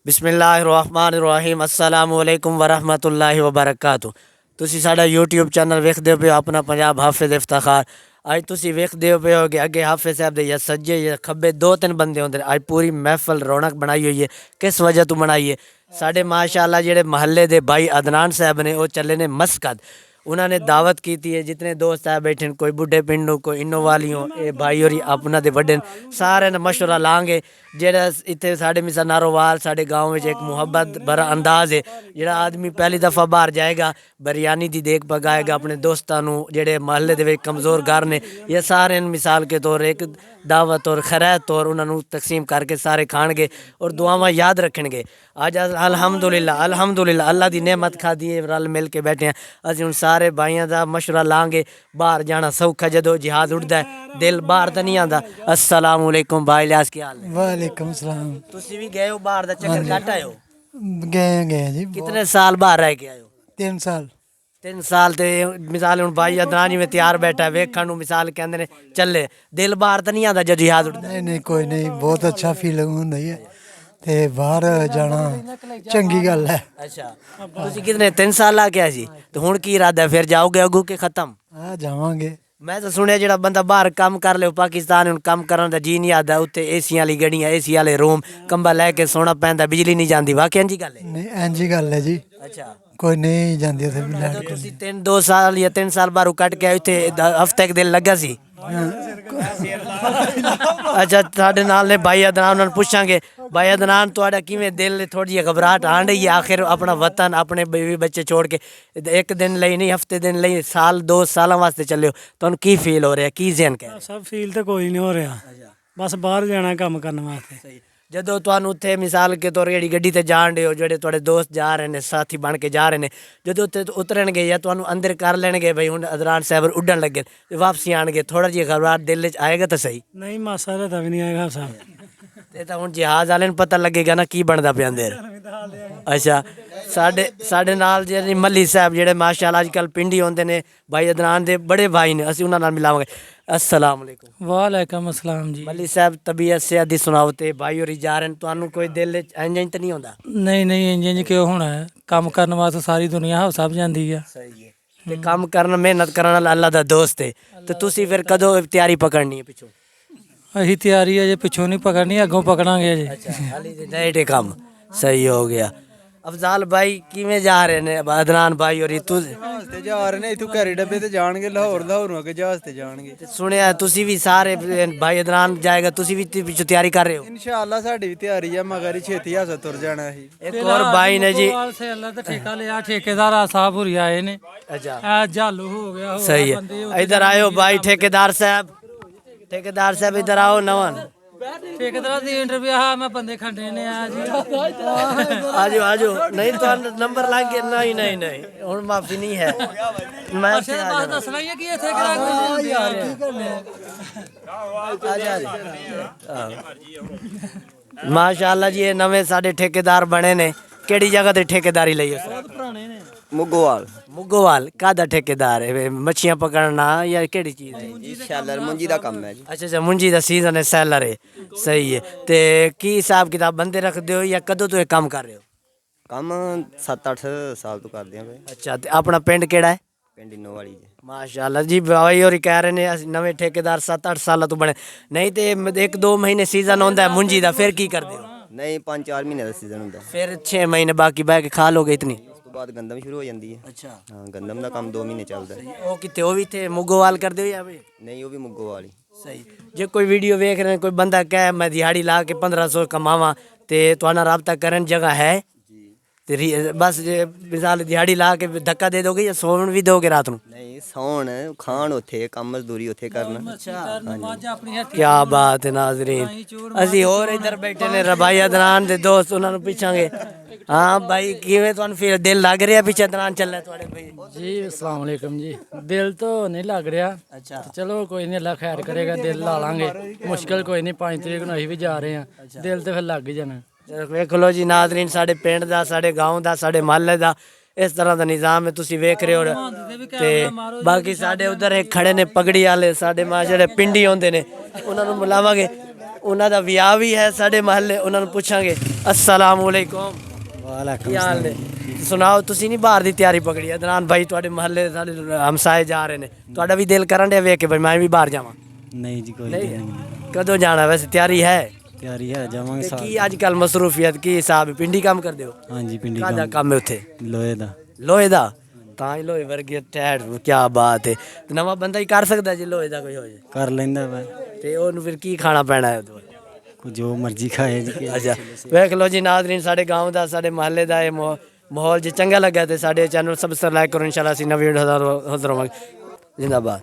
बिस्मिल्लाहिर्रहमानिर्रहीम अस्सलामु अलैकुम वरहमतुल्लाहि वबरकातुहू। तुसी साडा यूट्यूब चैनल वेखदे पे अपना पंजाब हाफिज इफ्ताखार। अज तुसी वेखदे पे हो कि अगे हाफिज साहब दे या सज्जे या खब्बे दो तीन बंदे होंदे। अज पूरी महफल रौनक बनाई हुई है। किस वजह तो बनाई है? साडे माशाअल्लाह जेड़े महल्ले दे भाई अदनान साहब ने वो चले ने मस्कत। उन्होंने दावत की है जितने दोस्त है बैठे कोई बुढ़े पिंडों कोई इनो वालियों ये भाई और अपना दे बड़े सारे ने मशवरा लांगे जेड़ा इतने साढ़े मिसा नारोवाल साढ़े गाँव में एक मुहब्बत भरा अंदाज है। जेड़ा आदमी पहली दफ़ा बाहर जाएगा बिरयानी की देख पकाएगा अपने दोस्तों जेड़े महल्ले दे कमज़ोर घर ने ये सारे मिसाल के तौर एक दावत और खैरत तौर उन्होंने तकसीम करके सारे खाणगे और दुआवां याद रखणगे। अज अल्हम्दुलिल्लाह अल्हम्दुलिल्लाह अल्लाह की नेमत खाधी है रल मिल के बैठे हैं। असीं हुण सारे भाइयों का मशवरा लांगे। बाहर जाना सौखा जदों जिहाद उड़दा है दिल बाहर तो नहीं आता। अस्सलाम वालेकुम भाई लिहाज की हाल है? वालेकुम सलाम। तुसी भी गए हो बाहर दा चक्कर कट आए हो? गए जी। कितने साल बाहर रह के आए हो? 3 साल। 3 साल ते मिसाल हुण भाई अदनान जिवें तैयार बैठा वेखण नूं मिसाल कहंदे ने चले दिल बाहर तो नहीं आता जद जिहाद उड़दा? नहीं नहीं कोई नहीं बहुत अच्छा फीलिंग होंदा है ते बाहर जाना चंगी गल है। अच्छा तुसी कितने 3 साल ला के आए सी ते हुण की इरादा है फिर जाओगे अगू के खत्म? हाँ जावांगे। मैं तो सुनिया जेड़ा बंदा बाहर काम कर ले पाकिस्तान हुण काम करन दा जी नहीं आता उत्थे एसी वाली गड्डियां एसी वाले रूम कंबल लैके सोना पैंदा बिजली नहीं जाती वाकई इंजी गल है? नहीं इंजी गल है जी। अच्छा कोई नहीं जांदी उथे तो तुसी 2 साल या 3 साल बाहरों कट के आए इत्थे हफ्ते एक दिन लगा सी? अच्छा साडे नाल ने भाई अदनान उन्होंने पूछांगे भाई अदनान तुहाडा किवें दिल थोड़ी जी घबराहट आन रही है आखिर अपना वतन अपने बीवी बच्चे छोड़ के एक दिन लई नहीं हफ्ते दिन लई साल 2 सालों वास्ते चले हो तुहानू की फील हो रहा की जहन कह? सब फील तो कोई नहीं हो रहा बस बाहर जाना काम करने वास्ते। जदों तुहानू उत्थे मिसाल के तौर जेहड़ी गड्डी ते जान दे हो जेहड़े तुहाडे दोस्त जा रहे ने साथी बन के जा रहे ने जदों उत्थे उतरनगे या तुहानू अंदर कर लेणगे भाई हुण अदनान साहब उड्डण लगे ते वापसी आणगे थोड़ा जी घबराहट दिल च आएगा तो सही? नहीं मासा रहता भी नहीं आएगा साहब। ते तां हुण जहाज वाले नूं पता लगेगा ना की बनदा पिया अंदर। अच्छा साडे नाल जेहड़े मल्ली साहब जेहड़े माशाअल्लाह अजकल पिंडी होंदे ने भाई अदनान दे बड़े भाई ने असीं उन्हां नाल मिलावांगे। अस्सलाम वालेकुम। वालेकुम अस्सलाम जी। मल्ली साहब तबीयत सेहत दी सुनाओ ते भाई होरी जा रहे तुहानू कोई दिल च इंज तो नहीं होंदा? नहीं नहीं इंज क्यों होना है काम करने वास्ते सारी दुनिया हो सब जाती है। सही है ते काम करन मेहनत करन वाला अल्लाह दा दोस्त है ते तुसी फिर कदों तैयारी पकड़नी है पिछों? अही तैयारी है जे पिछों नहीं पकड़नी अगों पकड़ांगे जी। अच्छा हाली ते नए काम सही हो गया। अफजाल भाई किवें जा रहे ने अदनान भाई और तू? जहाज ते जा रहे ने इथों कैरी डब्बे ते जाणगे लाहौर लाहौरों अगे जहाज ते जाणगे। सुनिया तुसी भी सारे भाई अदनान जाएगा तुसी भी पिछों तैयारी कर रहे हो? इंशाअल्लाह साडी भी तैयारी है मगर छेती हासा तुर जाना ही। एक और भाई ने जी से अल्लाह ते ठेका लिया ठेकेदार साहब हुरी आए ने। अच्छा जालू हो गया सही है इधर आयो भाई ठेकेदार साहब इधर आओ नवन ठेकेदार दी इंटरव्यू हाँ मैं बंदे खंडे ने आज आजो आजो नहीं तो नंबर लग गया नहीं नहीं नहीं हुण माफी नहीं है मैं से आ जाना दसना ही कि इथे करा यार की करने माशाअल्लाह जी ये नवे साडे ठेकेदार बने ने केड़ी जगह ते ठेकेदारी लई हो? बहुत पुराने ने। मुगोवाल कादा ठेकेदार है मच्छियां पकड़ना या केड़ी चीज है? शैलर मुंजी दा कम है जी। अच्छा अच्छा मुंजी दा सीजन है सैलर है सही है ते की हिसाब किताब बंदे रखदे हो या कदों तो ये काम कर रहे हो? ਕੰਮ 7-8 ਸਾਲ ਤੋਂ ਕਰਦੇ ਆਂ ਵੇ। अच्छा ते अपना पिंड केड़ा है? ਪਿੰਡ ਇਨੋ ਵਾਲੀ ਜੀ। माशाअल्लाह जी भाई और कह रहे ने नवे ठेकेदार 7-8 साल तो बने नहीं तो 1-2 महीने सीजन होंदा है मुंजी दा फिर की करदे हो? ਨਹੀਂ 5-4 ਮਹੀਨੇ ਦਾ ਸੀਜ਼ਨ ਹੁੰਦਾ। फिर 6 महीने बाकी बह के खा लोगे इतनी? ਉਸ ਤੋਂ ਬਾਅਦ ਗੰਦਮ ਸ਼ੁਰੂ ਹੋ ਜਾਂਦੀ ਹੈ। अच्छा ਹਾਂ ਗੰਦਮ ਦਾ ਕੰਮ 2 ਮਹੀਨੇ ਚੱਲਦਾ ਹੈ। ਉਹ ਕਿਤੇ ਉਹ ਵੀ ਤੇ ਮੁਗੋਵਾਲ ਕਰਦੇ ਹੋ ਜਾਂ ਵੀ? ਨਹੀਂ ਉਹ ਵੀ ਮੁੱਗੋ ਵਾਲੀ। सही जे कोई वीडियो वेख रहे हैं कोई बंदा कहे मैं दिहाड़ी ला के 1500 कमावा ते तुहाडा राबता करन जगह है ते बस जे मिसाल दिहाड़ी ला के धक्का दे दोगे या सोन भी दोगे रात ਨੂੰ? ਨਹੀਂ ਸੌਣ ਖਾਣ ਉੱਥੇ ਕੰਮ ਮਜ਼ਦੂਰੀ ਉੱਥੇ ਕਰਨਾ। क्या बात है नाजरीन ਅਸੀਂ ਹੋਰ ਇੱਧਰ ਬੈਠੇ ਨੇ ਰਬਾਈ ਅਦਨਾਨ ਦੇ ਦੋਸਤ ਉਹਨਾਂ ਨੂੰ ਪੁੱਛਾਂਗੇ। हाँ भाई किवें तुहानू फिर दिल लग रहा पिछे अदनान चल तुहाडे भाई? जी अस्सलाम वालेकुम जी दिल तो नहीं लग रहा। अच्छा चलो कोई नहीं अल्लाह खैर करेगा दिल ला लांगे मुश्किल कोई नहीं 5 तरीक ਨੂੰ ਅਸੀਂ ਵੀ जा रहे हैं दिल तो फिर लग ही जाना। वेख लो जी नाजरीन साडे पिंड दा साडे गाँव दा साडे महल्ले दा इस तरह का निज़ाम है तुसी वेख रहे हो ते बाकी साडे उधर एक खड़े ने पगड़ी वाले साडे मां जेहड़े पिंडी होंदे ने उन्हां नूं बुलावांगे ਉਹਨਾਂ ਦਾ ਵਿਆਹ ਵੀ ਹੈ ਸਾਡੇ ਮਹੱਲੇ, ਉਹਨਾਂ ਨੂੰ ਪੁੱਛਾਂਗੇ। ਅਸਲਾਮ ਅਲੈਕੁਮ, ਕੀ ਹਾਲ ਨੇ? ਸੁਣਾਓ, ਤੁਸੀਂ ਨਹੀਂ ਬਾਹਰ ਦੀ ਤਿਆਰੀ ਪਕੜੀ? ਅਦਨਾਨ ਭਾਈ ਤੁਹਾਡੇ ਮਹੱਲੇ ਸਾਡੇ ਹਮਸਾਏ ਜਾ ਰਹੇ ਨੇ, ਤੁਹਾਡਾ ਵੀ ਦਿਲ ਕਰਨ ਡਿਆ ਵੇਖ ਕੇ ਬਈ ਮੈਂ ਵੀ ਬਾਹਰ ਜਾਵਾਂ? ਨਹੀਂ ਜੀ ਕੋਈ ਨਹੀਂ ਨਹੀਂ, ਕਦੋਂ ਜਾਣਾ ਵੈਸੇ, ਤਿਆਰੀ ਹੈ? ਤਿਆਰੀ ਹੈ, ਜਾਵਾਂਗੇ ਤੇ ਸਾਲ। ਕੀ ਅੱਜ ਕੱਲ ਮਸਰੂਫੀਅਤ ਕੀ ਹਿਸਾਬ ਹੈ? ਪਿੰਡੀ ਕੰਮ ਕਰਦੇ ਹੋ? ਹਾਂਜੀ ਪਿੰਡੀ ਕਾਹਦਾ ਕੰਮ ਹੈ ਉੱਥੇ? ਲੋਹੇ ਦਾ। ਲੋਹੇ ਦਾ? ਤਾਂ ਹੀ ਲੋਹੇ ਵਰਗੀ ਟੈਟ, ਕੀ ਬਾਤ ਹੈ। ਤੇ ਨਵਾਂ ਬੰਦਾ ਹੀ ਕਰ ਸਕਦਾ ਜੇ ਲੋਹੇ ਦਾ ਕੋਈ ਹੋ ਜਾਏ ਕਰ ਲੈਂਦਾ ਵਾ, ਤੇ ਉਹਨੂੰ ਫਿਰ ਕੀ ਖਾਣਾ ਪੈਣਾ ਹੈ? ਕੋਈ ਜੋ ਮਰਜ਼ੀ ਖਾਏ ਜੀ। ਅੱਛਾ ਵੇਖ ਲਓ ਜੀ ਨਾਜ਼ਰੀਨ, ਸਾਡੇ ਗਾँव ਦਾ, ਸਾਡੇ ਮਹੱਲੇ ਦਾ ਇਹ ਮਾਹੌਲ ਜੇ ਚੰਗਾ ਲੱਗਾ ਤੇ ਸਾਡੇ ਚੈਨਲ ਸਬਸਕ੍ਰਾਈਬ ਕਰੋ। ਇਨਸ਼ਾਅੱਲਾ ਅਸੀਂ ਨਵੀਂ ਵੀਡੀਓ ਹਾਜ਼ਰ ਹੋਵਾਂਗੇ। ਜ਼ਿੰਦਾਬਾਦ।